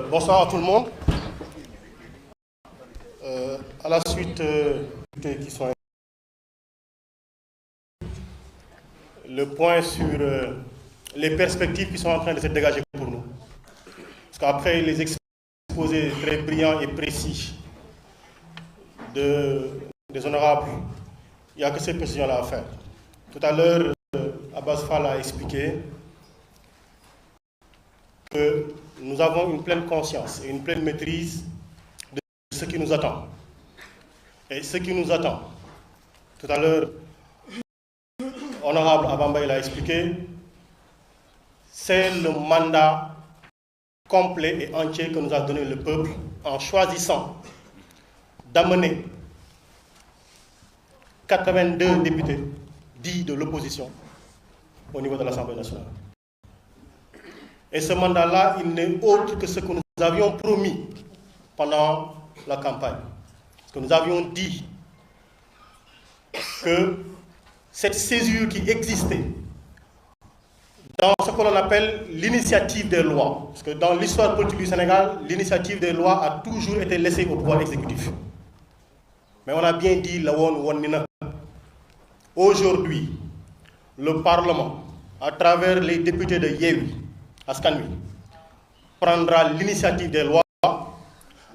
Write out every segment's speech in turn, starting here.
Bonsoir à tout le monde. À la suite qui sont le point sur les perspectives qui sont en train de se dégager pour nous. Parce qu'après les exposés très brillants et précis des honorables, il n'y a que ces précisions-là à faire. Tout à l'heure, Abbas Fall a expliqué que nous avons une pleine conscience et une pleine maîtrise de ce qui nous attend. Et ce qui nous attend, tout à l'heure, Honorable Abamba l'a expliqué, c'est le mandat complet et entier que nous a donné le peuple en choisissant d'amener 82 députés dits de l'opposition au niveau de l'Assemblée nationale. Et ce mandat-là, il n'est autre que ce que nous avions promis pendant la campagne. Parce que nous avions dit que cette césure qui existait dans ce que l'on appelle l'initiative des lois, parce que dans l'histoire politique du Sénégal, l'initiative des lois a toujours été laissée au pouvoir exécutif. Mais on a bien dit, aujourd'hui, le Parlement, à travers les députés de Yewwi Askan Wi, prendra l'initiative des lois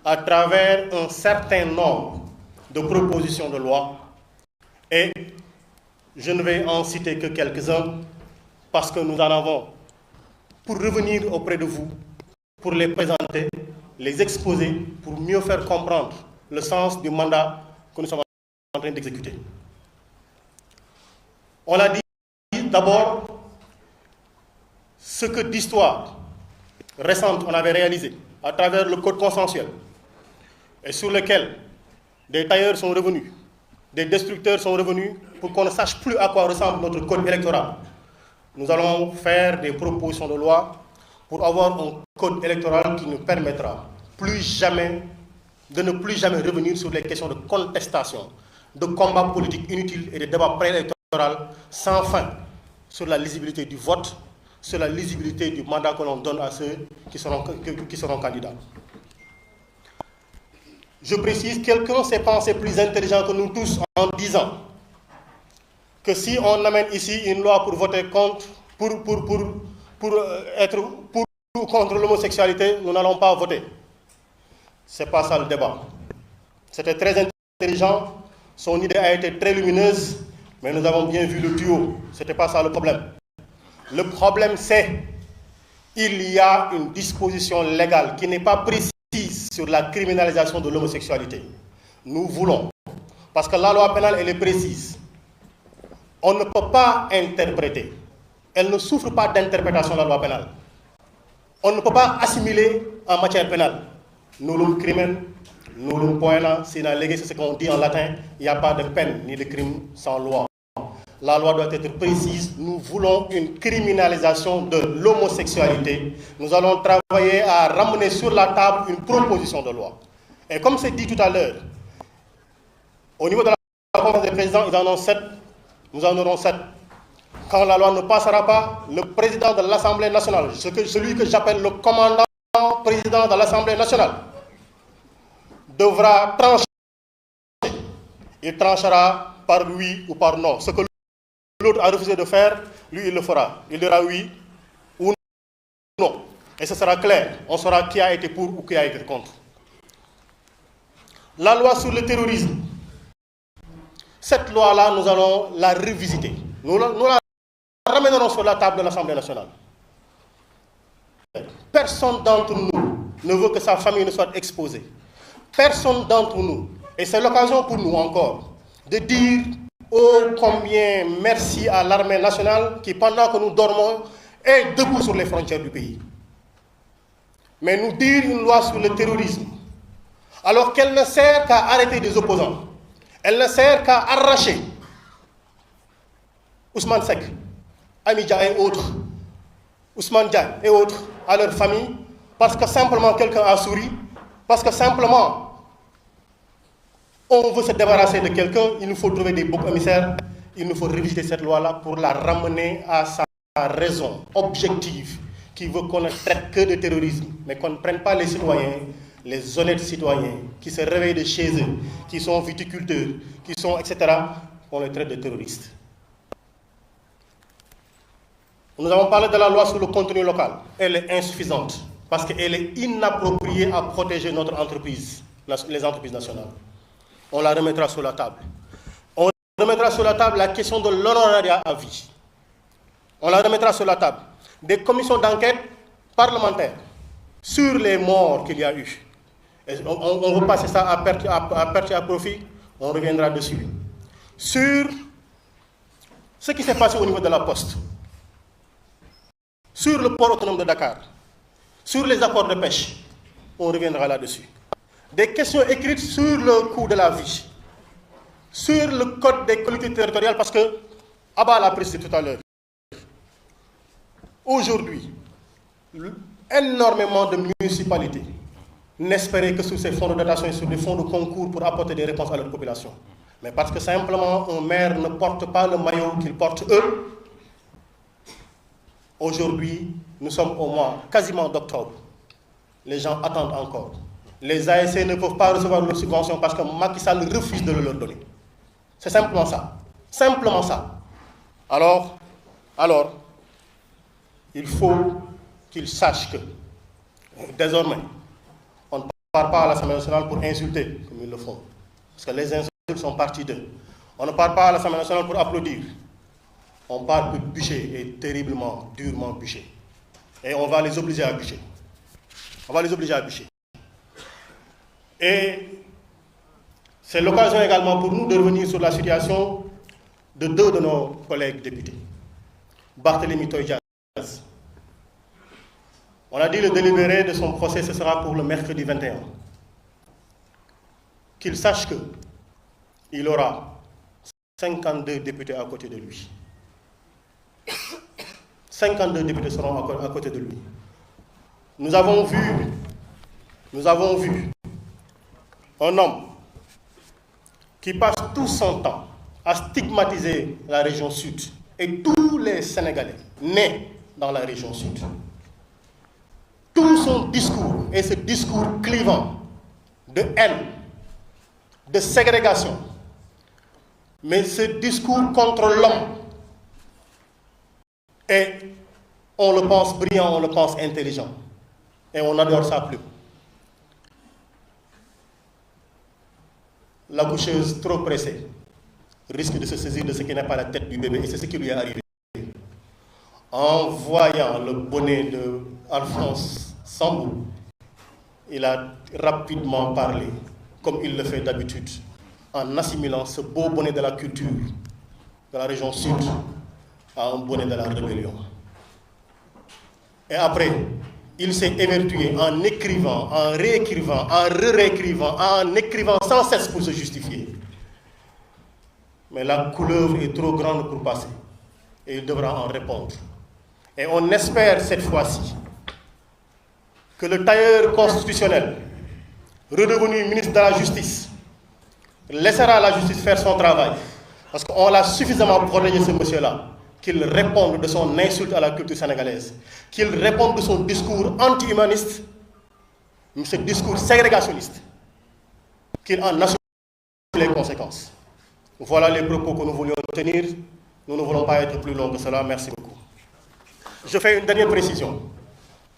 à travers un certain nombre de propositions de loi. Et je ne vais en citer que quelques-uns parce que nous en avons pour revenir auprès de vous, pour les présenter, les exposer, pour mieux faire comprendre le sens du mandat que nous sommes en train d'exécuter. On a dit d'abord ce que d'histoire récente on avait réalisé à travers le code consensuel et sur lequel des tailleurs sont revenus, des destructeurs sont revenus pour qu'on ne sache plus à quoi ressemble notre code électoral. Nous allons faire des propositions de loi pour avoir un code électoral qui nous permettra de ne plus jamais revenir sur les questions de contestation, de combats politiques inutiles et de débats préélectoraux sans fin sur la lisibilité du vote, sur la lisibilité du mandat que l'on donne à ceux qui seront candidats. Je précise, quelqu'un s'est pensé plus intelligent que nous tous en disant que si on amène ici une loi pour voter contre, contre l'homosexualité, nous n'allons pas voter. Ce n'est pas ça le débat. C'était très intelligent, son idée a été très lumineuse, mais nous avons bien vu le tuyau. Ce n'était pas ça le problème. Le problème, c'est qu'il y a une disposition légale qui n'est pas précise sur la criminalisation de l'homosexualité. Nous voulons, parce que la loi pénale, elle est précise. On ne peut pas interpréter. Elle ne souffre pas d'interprétation de la loi pénale. On ne peut pas assimiler en matière pénale. Nullum crimen, nullum poena, c'est ce qu'on dit en latin, il n'y a pas de peine ni de crime sans loi. La loi doit être précise. Nous voulons une criminalisation de l'homosexualité. Nous allons travailler à ramener sur la table une proposition de loi. Et comme c'est dit tout à l'heure, au niveau de la conférence des présidents, ils en ont 7. Nous en aurons 7. Quand la loi ne passera pas, le président de l'Assemblée nationale, celui que j'appelle le commandant président de l'Assemblée nationale, devra trancher. Il tranchera par oui ou par non. Ce que l'autre a refusé de faire, lui, il le fera. Il dira oui ou non. Et ce sera clair. On saura qui a été pour ou qui a été contre. La loi sur le terrorisme. Cette loi-là, nous allons la revisiter. Nous la ramènerons sur la table de l'Assemblée nationale. Personne d'entre nous ne veut que sa famille ne soit exposée. Personne d'entre nous, et c'est l'occasion pour nous encore, de dire oh combien merci à l'armée nationale qui, pendant que nous dormons, est debout sur les frontières du pays. Mais nous dire une loi sur le terrorisme, alors qu'elle ne sert qu'à arrêter des opposants, elle ne sert qu'à arracher Ousmane Seck, Amidia et autres, Ousmane Diagne et autres à leur famille, parce que simplement quelqu'un a souri, parce que simplement on veut se débarrasser de quelqu'un, il nous faut trouver des boucs émissaires, il nous faut réviser cette loi-là pour la ramener à sa raison objective, qui veut qu'on ne traite que de terrorisme, mais qu'on ne prenne pas les citoyens, les honnêtes citoyens, qui se réveillent de chez eux, qui sont viticulteurs, qui sont, etc., on les traite de terroristes. Nous avons parlé de la loi sur le contenu local. Elle est insuffisante parce qu'elle est inappropriée à protéger notre entreprise, les entreprises nationales. On la remettra sur la table. On remettra sur la table la question de l'honorariat à vie. On la remettra sur la table. Des commissions d'enquête parlementaires sur les morts qu'il y a eu. Et on veut passer ça à perte et à profit, on reviendra dessus. Sur ce qui s'est passé au niveau de la Poste, sur le port autonome de Dakar, sur les accords de pêche, on reviendra là-dessus. Des questions écrites sur le coût de la vie, sur le code des collectivités territoriales, parce que Abba l'a précisé tout à l'heure. Aujourd'hui, énormément de municipalités n'espéraient que sur ces fonds de dotation et sur des fonds de concours pour apporter des réponses à leur population. Mais parce que simplement un maire ne porte pas le maillot qu'ils portent eux, aujourd'hui, nous sommes au mois quasiment d'octobre. Les gens attendent encore. Les ASC ne peuvent pas recevoir leurs subventions parce que Macky Sall refuse de le leur donner. C'est simplement ça. Simplement ça. Alors, il faut qu'ils sachent que, désormais, on ne part pas à l'Assemblée nationale pour insulter, comme ils le font. Parce que les insultes sont parties d'eux. On ne part pas à l'Assemblée nationale pour applaudir. On part pour bûcher, et terriblement, durement bûcher. Et on va les obliger à bûcher. On va les obliger à bûcher. Et c'est l'occasion également pour nous de revenir sur la situation de deux de nos collègues députés. Barthélémy Toye. On a dit le délibéré de son procès, ce sera pour le mercredi 21. Qu'il sache qu'il aura 52 députés à côté de lui. 52 députés seront à côté de lui. Nous avons vu un homme qui passe tout son temps à stigmatiser la région sud et tous les Sénégalais nés dans la région sud. Tout son discours est ce discours clivant de haine, de ségrégation, mais ce discours contre l'homme. Et on le pense brillant, on le pense intelligent. Et on adore ça plus. L'accoucheuse trop pressée risque de se saisir de ce qui n'est pas la tête du bébé, et c'est ce qui lui est arrivé. En voyant le bonnet de Alphonse Sambou, il a rapidement parlé, comme il le fait d'habitude, en assimilant ce beau bonnet de la culture de la région sud à un bonnet de la rébellion. Et après, il s'est évertué en écrivant, en réécrivant, en réécrivant, en écrivant sans cesse pour se justifier. Mais la couleuvre est trop grande pour passer, et il devra en répondre. Et on espère cette fois-ci que le tailleur constitutionnel, redevenu ministre de la Justice, laissera la justice faire son travail. Parce qu'on l'a suffisamment protégé, ce monsieur-là, qu'il réponde de son insulte à la culture sénégalaise, qu'il réponde de son discours anti-humaniste, ce discours ségrégationniste, qu'il en assume les conséquences. Voilà les propos que nous voulions tenir. Nous ne voulons pas être plus longs que cela. Merci beaucoup. Je fais une dernière précision.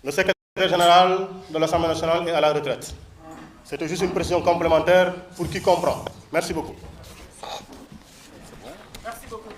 Le secrétaire général de l'Assemblée nationale est à la retraite. C'était juste une précision complémentaire pour qui comprend. Merci beaucoup. Merci beaucoup.